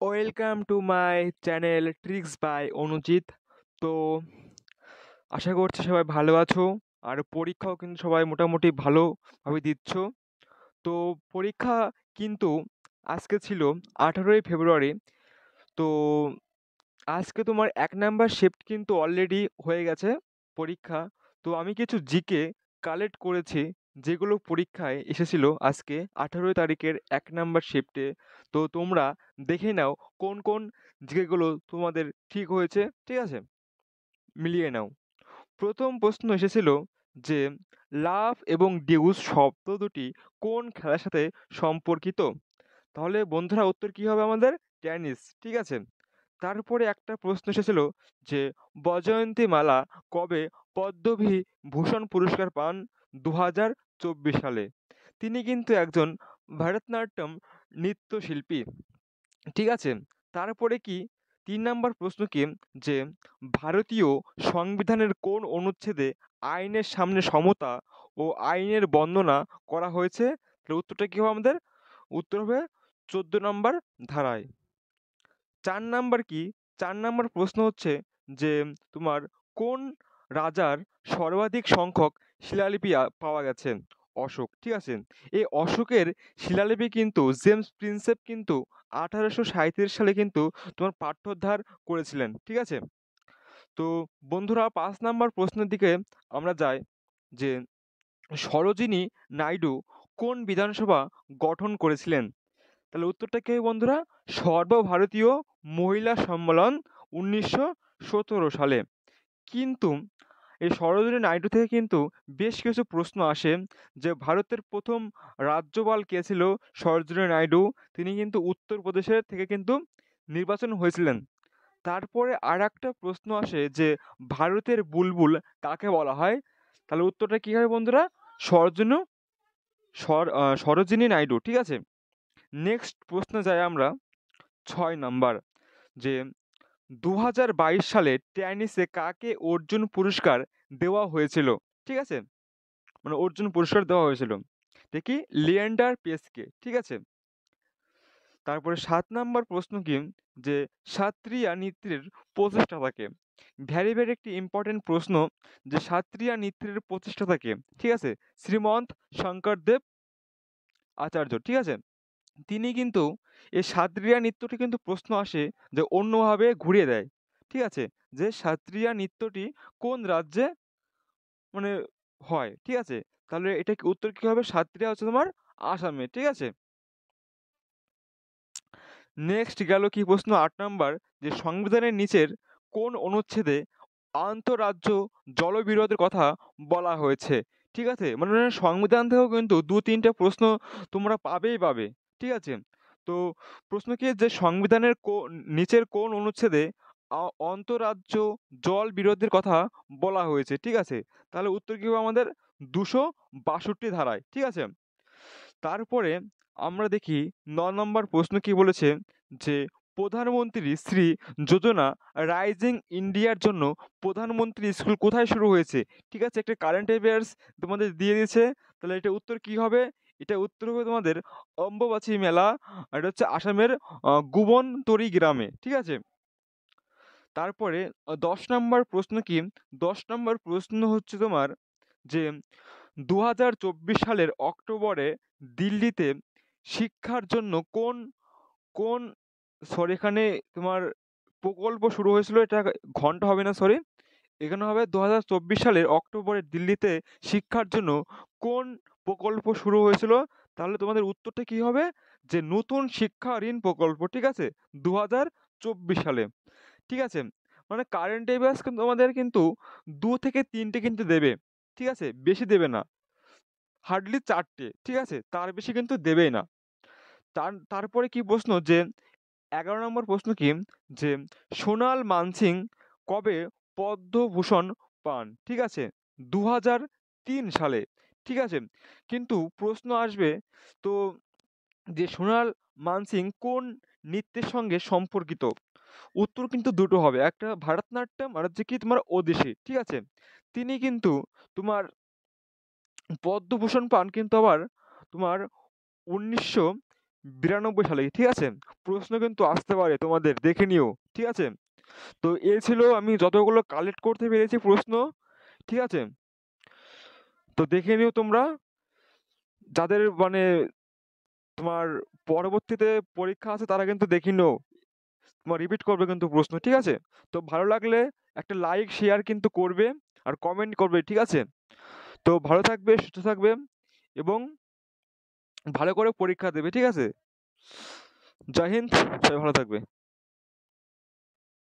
Welcome to my channel tricks by Anujit. তো আশা করছি সবাই ভালো আছো, আর পরীক্ষাও কিন্তু সবাই মোটামুটি ভালোভাবে দিচ্ছ। তো পরীক্ষা কিন্তু আজকে ছিল 18ই ফেব্রুয়ারি। তো আজকে তোমার 1 নাম্বার শিফট কিন্তু অলরেডি হয়ে গেছে পরীক্ষা। তো আমি কিছু জিকে কালেক্ট করেছি, যেগুলো পরীক্ষায় এসেছিল আজকে 18 তারিখের 1 নাম্বার শিফটে। তো তোমরা দেখে নাও কোন কোন জিকেগুলো তোমাদের ঠিক হয়েছে, ঠিক আছে, মিলিয়ে নাও। প্রথম প্রশ্ন এসেছিল যে লাফ এবং ডিউস শব্দ দুটি কোন খেলার সাথে সম্পর্কিত। তাহলে বন্ধুরা উত্তর কি হবে আমাদের? টেনিস, ঠিক আছে। তারপরে একটা প্রশ্ন এসেছিল যে বজয়ন্তী মালা কবে পদ্মবিভূষণ পুরস্কার পান? 2024 সালে। তিনি কিন্তু একজন ভারতনাট্যম নৃত্যশিল্পী, ঠিক আছে। তারপরে কি 3 নাম্বার প্রশ্ন কি যে ভারতীয় সংবিধানের কোন অনুচ্ছেদে আইনের সামনে সমতা ও আইনের বন্দনা করা হয়েছে? তাহলে উত্তরটা কি হবে আমাদের? উত্তর হবে 14 নম্বর ধারায়। 4 নাম্বার কি? 4 নাম্বার প্রশ্ন হচ্ছে যে তোমার কোন রাজার সর্বাধিক সংখ্যক শিলালিপি পাওয়া গেছে? অশোক, ঠিক আছে। এই অশোকের শিলালিপি কিন্তু জেমস প্রিন্সেপ কিন্তু 1837 সালে কিন্তু তোমার পাঠ্যোদ্ধার করেছিলেন, ঠিক আছে। তো বন্ধুরা 5 নাম্বার প্রশ্নের দিকে আমরা যাই যে সরোজিনী নাইডু কোন বিধানসভা গঠন করেছিলেন? তাহলে উত্তরটা কি হবে বন্ধুরা? সর্বভারতীয় মহিলা সম্মেলন 1917 সালে। কিন্তু এই সরোজিনী নাইডু থেকে কিন্তু বেশ কিছু প্রশ্ন আসে যে ভারতের প্রথম রাজ্যপাল কে ছিল? সরোজিনী নাইডু। তিনি কিন্তু উত্তরপ্রদেশের থেকে কিন্তু নির্বাচন হয়েছিলেন। তারপরে আর একটা প্রশ্ন আসে যে ভারতের বুলবুল কাকে বলা হয়? তাহলে উত্তরটা কি হবে বন্ধুরা? সরোজিনী সরোজিনী নাইডু, ঠিক আছে। নেক্সট প্রশ্নে যাই আমরা, 6 নাম্বার, যে 2022 সালে টেনিসে কাকে অর্জুন পুরস্কার দেওয়া হয়েছিল? ঠিক আছে, মানে অর্জুন পুরস্কার দেওয়া হয়েছিল দেখি লিয়েন্ডার পেসকে, ঠিক আছে। তারপরে 7 নাম্বার প্রশ্ন কি যে সাত্রিয়া নৃত্যের প্রতিষ্ঠাতাকে? ভ্যারি ভ্যারি একটি ইম্পর্টেন্ট প্রশ্ন, যে সাত্রিয়া নৃত্যের প্রতিষ্ঠাতাকে, ঠিক আছে। শ্রীমন্ত শঙ্করদেব আচার্য, ঠিক আছে। তিনি কিন্তু এই সাত্রিয়া নৃত্যটি কিন্তু প্রশ্ন আসে যে অন্যভাবে ঘুরিয়ে দেয়, ঠিক আছে, যে সাত্রিয়া নৃত্যটি কোন রাজ্যে মানে হয়, ঠিক আছে। তাহলে এটা কি উত্তর কি হবে? সাত্রিয়া হচ্ছে তোমার আসামে, ঠিক আছে। নেক্সট গেল কি প্রশ্ন 8 নাম্বার, যে সংবিধানের নিচের কোন অনুচ্ছেদে আন্তঃরাজ্য জলবিরোধের কথা বলা হয়েছে? ঠিক আছে, মানে সংবিধান থেকেও কিন্তু 2-3টে প্রশ্ন তোমরা পাবেই পাবে, ঠিক আছে। তো প্রশ্ন কি যে সংবিধানের নিচের কোন অনুচ্ছেদে অন্তরাজ্য জল বিরোধের কথা বলা হয়েছে, ঠিক আছে। তাহলে উত্তর কি হবে আমাদের? 262 ধারায়, ঠিক আছে। তারপরে আমরা দেখি 9 নম্বর প্রশ্ন কি বলেছে যে প্রধানমন্ত্রী শ্রী যোজনা রাইজিং ইন্ডিয়ার জন্য প্রধানমন্ত্রী স্কুল কোথায় শুরু হয়েছে? ঠিক আছে, একটা কারেন্ট অ্যাফেয়ার্স তোমাদের দিয়ে দিয়েছে। তাহলে এটা উত্তর কি হবে? এটা উত্তর হবে তোমাদের অম্বুবাচী মেলা। এটা হচ্ছে আসামের গুবনতরি গ্রামে, ঠিক আছে। তারপরে 10 নম্বর প্রশ্ন কি? 10 নম্বর প্রশ্ন হচ্ছে তোমার যে 2024 সালের অক্টোবরে দিল্লিতে শিক্ষার জন্য কোন কোন সরি এখানে তোমার প্রকল্প শুরু হয়েছিল? এটা ঘন্টা হবে না, সরি, এখানে হবে 2024 সালের অক্টোবরে দিল্লিতে শিক্ষার জন্য কোন প্রকল্প শুরু হয়েছিল? তাহলে তোমাদের উত্তরটা কি হবে? যে নতুন শিক্ষা ঋণ প্রকল্প, ঠিক আছে, 2024 সালে, ঠিক আছে। মানে কারেন্ট অ্যাফেয়ার্স কিন্তু আমাদের কিন্তু 2 থেকে 3টে কিন্তু দেবে, ঠিক আছে, বেশি দেবে না, হার্ডলি 4টে, ঠিক আছে, তার বেশি কিন্তু দেবেই না। তারপরে কি প্রশ্ন যে 11 নম্বর প্রশ্ন কি যে সোনাল মানসিং কবে পদ্মভূষণ পান? ঠিক আছে, 2003 সালে, ঠিক আছে। কিন্তু প্রশ্ন আসবে তো যে সোনাল মানসিং কোন নৃত্যের সঙ্গে সম্পর্কিত? উত্তর কিন্তু দুটো হবে, একটা ভারতনাট্যম আর হচ্ছে কি তোমার ওডিসি, ঠিক আছে। তিনি কিন্তু তোমার পদ্মভূষণ পান কিন্তু আবার তোমার 1992 সালে, ঠিক আছে। প্রশ্ন কিন্তু আসতে পারে তোমাদের, দেখে নিও, ঠিক আছে? তো এই ছিল আমি যতগুলো কালেক্ট করতে পেরেছি প্রশ্ন, ঠিক আছে? তো দেখে নিও তোমরা, যাদের মানে তোমার পরবর্তীতে পরীক্ষা আছে তারা কিন্তু দেখে নিও, তোমার রিপিট করবে কিন্তু প্রশ্ন, ঠিক আছে? তো ভালো লাগলে একটা লাইক শেয়ার কিন্তু করবে, আর কমেন্ট করবে, ঠিক আছে? তো ভালো থাকবে, সুস্থ থাকবে, এবং ভালো করে পরীক্ষা দেবে, ঠিক আছে? জয় হিন্দ, সবাই ভালো থাকবে।